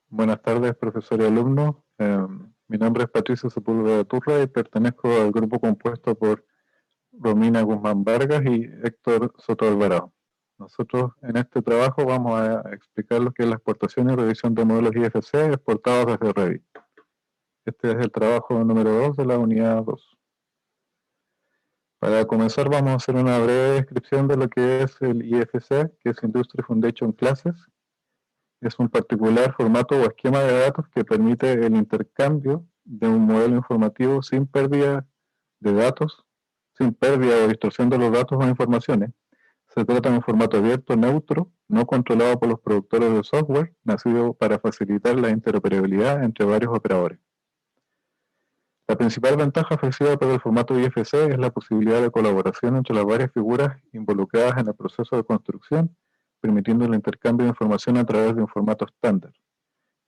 Buenas tardes, profesor y alumnos. Mi nombre es Patricio Sepúlveda Turra y pertenezco al grupo compuesto por Romina Guzmán Vargas y Héctor Soto Alvarado. Nosotros en este trabajo vamos a explicar lo que es la exportación y revisión de modelos IFC exportados desde Revit. Este es el trabajo número 2 de la unidad 2. Para comenzar vamos a hacer una breve descripción de lo que es el IFC, que es Industry Foundation Classes. Es un particular formato o esquema de datos que permite el intercambio de un modelo informativo sin pérdida de datos, sin pérdida o distorsión de los datos o informaciones. Se trata de un formato abierto, neutro, no controlado por los productores de software, nacido para facilitar la interoperabilidad entre varios operadores. La principal ventaja ofrecida por el formato IFC es la posibilidad de colaboración entre las varias figuras involucradas en el proceso de construcción, permitiendo el intercambio de información a través de un formato estándar.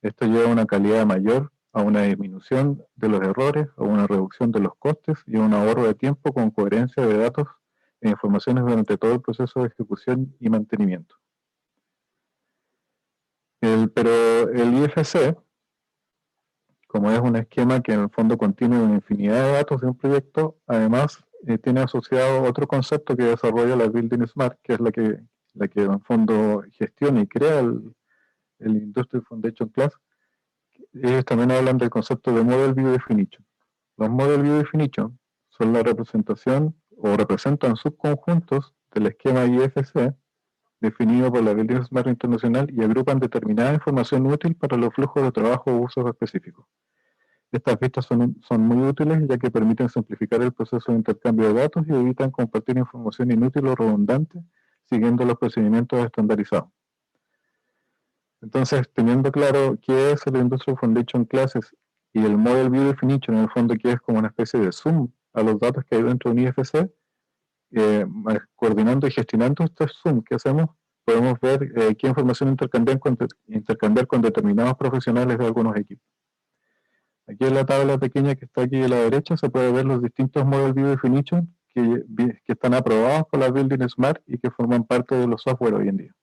Esto lleva a una calidad mayor, a una disminución de los errores, a una reducción de los costes y a un ahorro de tiempo con coherencia de datos e informaciones durante todo el proceso de ejecución y mantenimiento. Pero el IFC, como es un esquema que en el fondo contiene una infinidad de datos de un proyecto, además tiene asociado otro concepto que desarrolla la Building Smart, que es la que en el fondo gestiona y crea el Industry Foundation Class. Ellos también hablan del concepto de Model View Definition. Los Model View Definition son la representación o representan subconjuntos del esquema IFC definido por la Building Smart Internacional y agrupan determinada información útil para los flujos de trabajo o usos específicos. Estas vistas son muy útiles ya que permiten simplificar el proceso de intercambio de datos y evitan compartir información inútil o redundante siguiendo los procedimientos estandarizados. Entonces, teniendo claro qué es el Industrial Foundation Classes y el Model View Definition, en el fondo que es como una especie de zoom a los datos que hay dentro de un IFC, coordinando y gestionando estos zoom que hacemos, podemos ver qué información intercambiar con determinados profesionales de algunos equipos. Aquí en la tabla pequeña que está aquí a la derecha se puede ver los distintos Model View Definition que están aprobados por la Building Smart y que forman parte de los software hoy en día.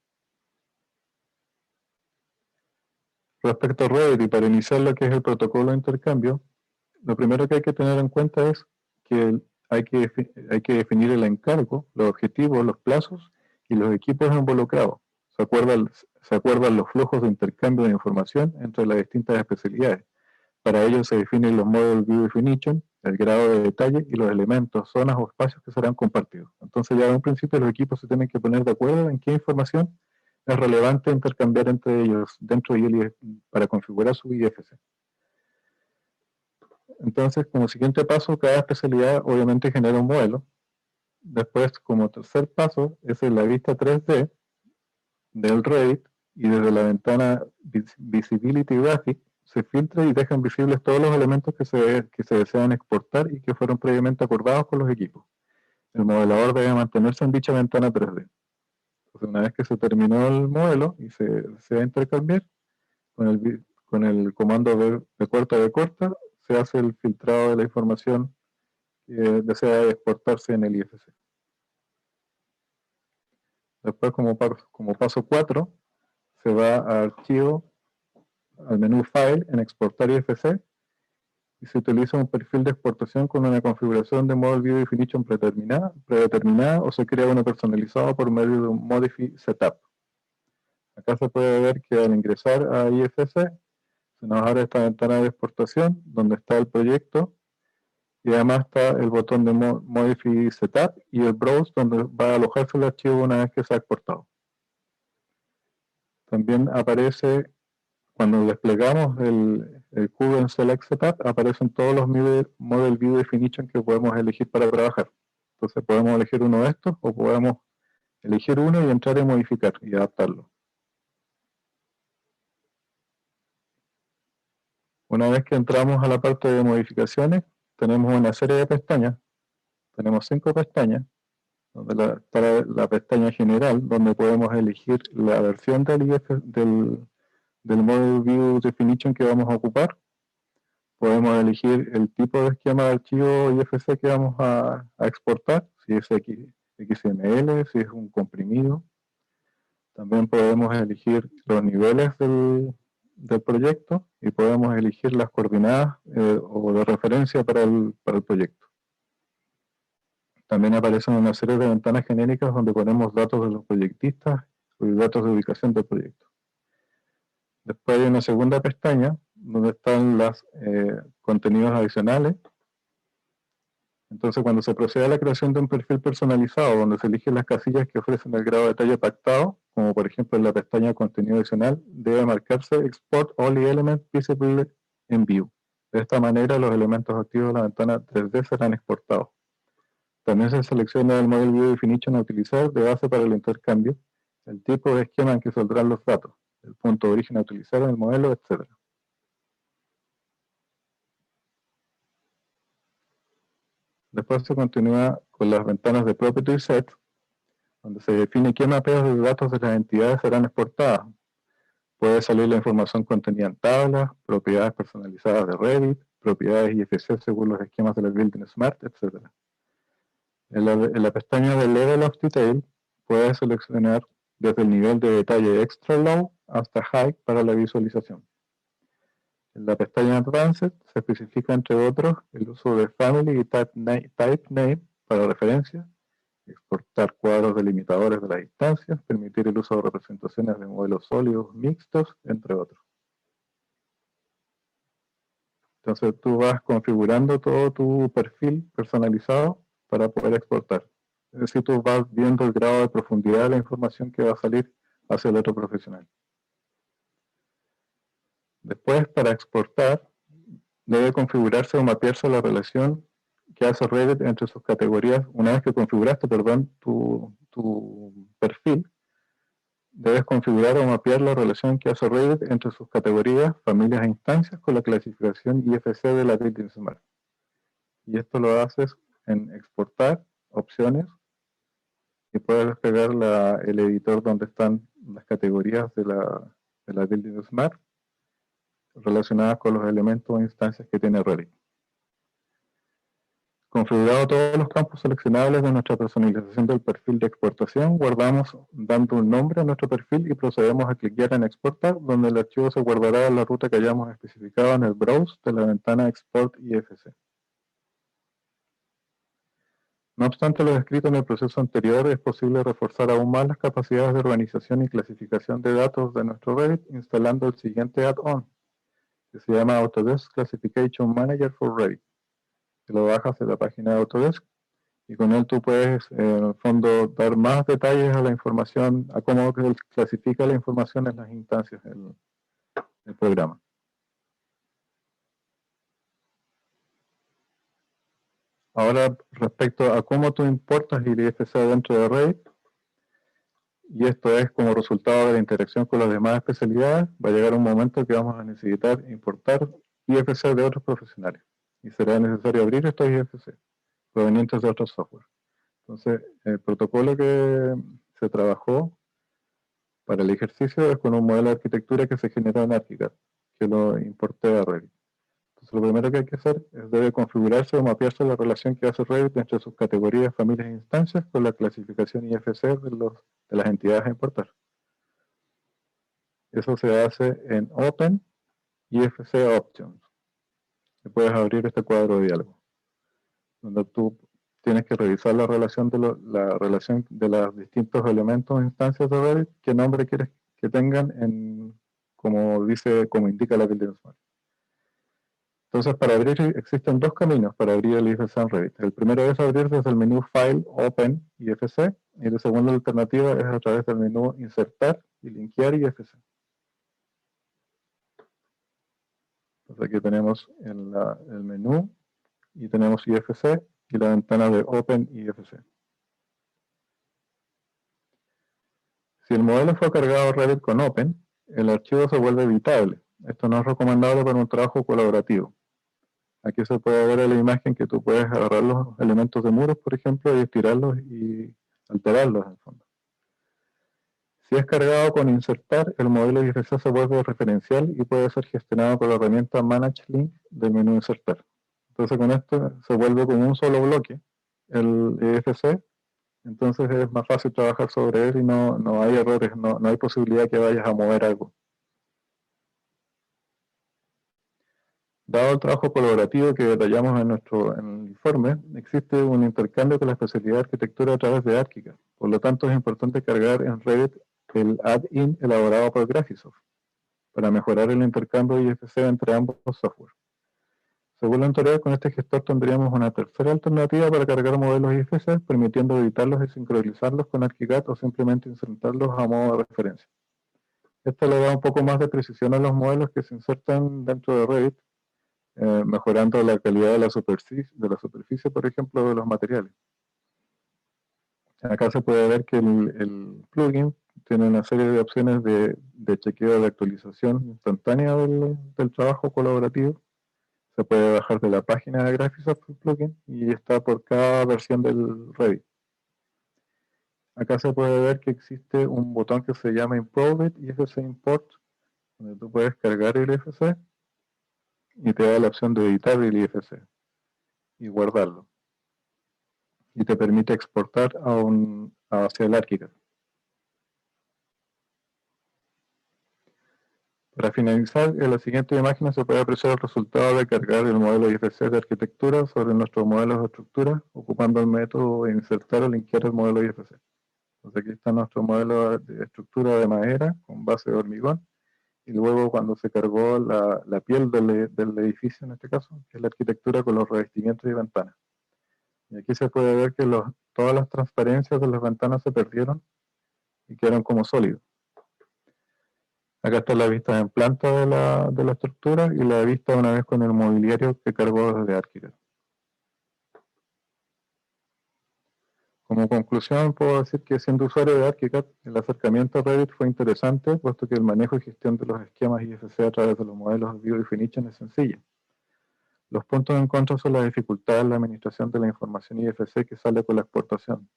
Respecto a Revit y para iniciar lo que es el protocolo de intercambio, lo primero que hay que tener en cuenta es que hay que definir el encargo, los objetivos, los plazos y los equipos involucrados. Se acuerdan los flujos de intercambio de información entre las distintas especialidades. Para ello se definen los Model View Definition, el grado de detalle y los elementos, zonas o espacios que serán compartidos. Entonces ya en un principio los equipos se tienen que poner de acuerdo en qué información es relevante intercambiar entre ellos dentro de IFC para configurar su IFC. Entonces, como siguiente paso, cada especialidad obviamente genera un modelo. Después, como tercer paso, es en la vista 3D del Revit y desde la ventana Visibility Graphic se filtra y dejan visibles todos los elementos que se desean exportar y que fueron previamente acordados con los equipos. El modelador debe mantenerse en dicha ventana 3D. Entonces, una vez que se terminó el modelo y se va a intercambiar, con el comando de corta, se hace el filtrado de la información que desea exportarse en el IFC. Después, como paso 4, se va a archivo, al menú File, en Exportar IFC, y se utiliza un perfil de exportación con una configuración de Model View Definition predeterminada o se crea uno personalizado por medio de un Modify Setup. Acá se puede ver que al ingresar a IFC se nos abre esta ventana de exportación donde está el proyecto y además está el botón de Modify Setup y el Browse donde va a alojarse el archivo una vez que se ha exportado. También aparece, cuando desplegamos el cubo en Select Setup, aparecen todos los Model View Definition que podemos elegir para trabajar. Entonces podemos elegir uno de estos o podemos elegir uno y entrar en modificar y adaptarlo. Una vez que entramos a la parte de modificaciones, tenemos una serie de pestañas. Tenemos 5 pestañas, donde está la pestaña general, donde podemos elegir la versión del Model View Definition que vamos a ocupar. Podemos elegir el tipo de esquema de archivo IFC que vamos a exportar, si es XML, si es un comprimido. También podemos elegir los niveles del proyecto y podemos elegir las coordenadas o de referencia para el proyecto. También aparecen una serie de ventanas genéricas donde ponemos datos de los proyectistas y datos de ubicación del proyecto. Después hay una segunda pestaña donde están los contenidos adicionales. Entonces, cuando se procede a la creación de un perfil personalizado, donde se eligen las casillas que ofrecen el grado de detalle pactado, como por ejemplo en la pestaña Contenido adicional, debe marcarse Export Only Element Visible in View. De esta manera, los elementos activos de la ventana 3D serán exportados. También se selecciona el Model View Definition a utilizar de base para el intercambio, el tipo de esquema en que saldrán los datos, el punto de origen a utilizar en el modelo, etc. Después se continúa con las ventanas de Property Set, donde se define qué mapeos de datos de las entidades serán exportadas. Puede salir la información contenida en tablas, propiedades personalizadas de Revit, propiedades IFC según los esquemas de la Building Smart, etc. En la pestaña de Level of Detail, puedes seleccionar desde el nivel de detalle Extra Low hasta High para la visualización. En la pestaña Advanced se especifica, entre otros, el uso de Family y Type Name para referencia, exportar cuadros delimitadores de las instancias, permitir el uso de representaciones de modelos sólidos mixtos, entre otros. Entonces tú vas configurando todo tu perfil personalizado para poder exportar. Es decir, tú vas viendo el grado de profundidad de la información que va a salir hacia el otro profesional. Después, para exportar, debe configurarse o mapearse la relación que hace Revit entre sus categorías. Una vez que configuraste, tu perfil, debes configurar o mapear la relación que hace Revit entre sus categorías, familias e instancias con la clasificación IFC de la Building Smart. Y esto lo haces en exportar, opciones, y puedes despegar el editor donde están las categorías de la Building Smart relacionadas con los elementos o instancias que tiene Revit. Configurado todos los campos seleccionables de nuestra personalización del perfil de exportación, guardamos dando un nombre a nuestro perfil y procedemos a clicar en exportar, donde el archivo se guardará en la ruta que hayamos especificado en el browse de la ventana Export IFC. No obstante lo descrito en el proceso anterior, es posible reforzar aún más las capacidades de organización y clasificación de datos de nuestro Revit instalando el siguiente add-on, que se llama Autodesk Classification Manager for Revit. Que lo bajas de la página de Autodesk y con él tú puedes, en el fondo, dar más detalles a la información, a cómo clasifica la información en las instancias del programa. Ahora, respecto a cómo tú importas el IFC dentro de Revit, y esto es como resultado de la interacción con las demás especialidades, va a llegar un momento que vamos a necesitar importar IFC de otros profesionales. Y será necesario abrir estos IFC provenientes de otros software. Entonces, el protocolo que se trabajó para el ejercicio es con un modelo de arquitectura que se generó en ArchiCAD, que lo importé a Revit. Entonces, lo primero que hay que hacer es debe configurarse o mapearse la relación que hace Revit entre sus categorías, familias e instancias con la clasificación IFC de las entidades a importar. Eso se hace en Open IFC Options. Y puedes abrir este cuadro de diálogo, donde tú tienes que revisar la relación de los distintos elementos o instancias de Revit, qué nombre quieres que tengan como indica la Building Smart. Entonces, para abrir existen dos caminos para abrir el IFC en Revit. El primero es abrir desde el menú File, Open, IFC, y la segunda alternativa es a través del menú Insertar y Linkear IFC. Entonces aquí tenemos el menú y tenemos IFC y la ventana de Open IFC. Si el modelo fue cargado a Revit con Open, el archivo se vuelve editable. Esto no es recomendable para un trabajo colaborativo. Aquí se puede ver en la imagen que tú puedes agarrar los elementos de muros, por ejemplo, y estirarlos y alterarlos en el fondo. Si es cargado con insertar, el modelo IFC se vuelve referencial y puede ser gestionado por la herramienta Manage Link del menú insertar. Entonces con esto se vuelve como un solo bloque el IFC, entonces es más fácil trabajar sobre él y no hay errores, no hay posibilidad que vayas a mover algo. Dado el trabajo colaborativo que detallamos en el informe, existe un intercambio con la especialidad de arquitectura a través de ArchiCAD. Por lo tanto, es importante cargar en Revit el add-in elaborado por Graphisoft para mejorar el intercambio IFC entre ambos software. Según la autoridad, con este gestor tendríamos una tercera alternativa para cargar modelos IFC, permitiendo editarlos y sincronizarlos con ArchiCAD o simplemente insertarlos a modo de referencia. Esto le da un poco más de precisión a los modelos que se insertan dentro de Revit, mejorando la calidad de la superficie, por ejemplo, de los materiales. Acá se puede ver que el plugin tiene una serie de opciones de chequeo de actualización instantánea del trabajo colaborativo. Se puede bajar de la página de Graphisoft el plugin y está por cada versión del Revit. Acá se puede ver que existe un botón que se llama Improved IFC Import, donde tú puedes cargar el IFC y te da la opción de editar el IFC y guardarlo. Y te permite exportar hacia el ArchiCAD. Para finalizar, en la siguiente imagen se puede apreciar el resultado de cargar el modelo IFC de arquitectura sobre nuestros modelos de estructura, ocupando el método de insertar o linkear el modelo IFC. Entonces aquí está nuestro modelo de estructura de madera con base de hormigón, y luego cuando se cargó la piel del edificio, en este caso, que es la arquitectura con los revestimientos y ventanas. Y aquí se puede ver que todas las transparencias de las ventanas se perdieron y quedaron como sólidos. Acá está la vista en planta de la estructura y la vista una vez con el mobiliario que cargó desde ArchiCAD. Como conclusión, puedo decir que siendo usuario de ArchiCAD, el acercamiento a Revit fue interesante, puesto que el manejo y gestión de los esquemas IFC a través de los modelos View Definition es sencilla. Los puntos en contra son la dificultad en la administración de la información IFC que sale con la exportación.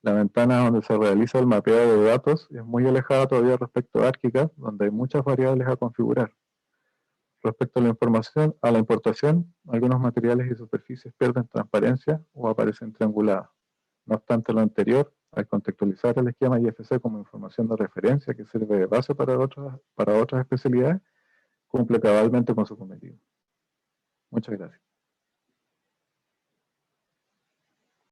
La ventana donde se realiza el mapeado de datos es muy alejada todavía respecto a ArchiCAD, donde hay muchas variables a configurar. Respecto a la importación, algunos materiales y superficies pierden transparencia o aparecen trianguladas. No obstante lo anterior, al contextualizar el esquema IFC como información de referencia que sirve de base para otras especialidades, cumple cabalmente con su cometido. Muchas gracias.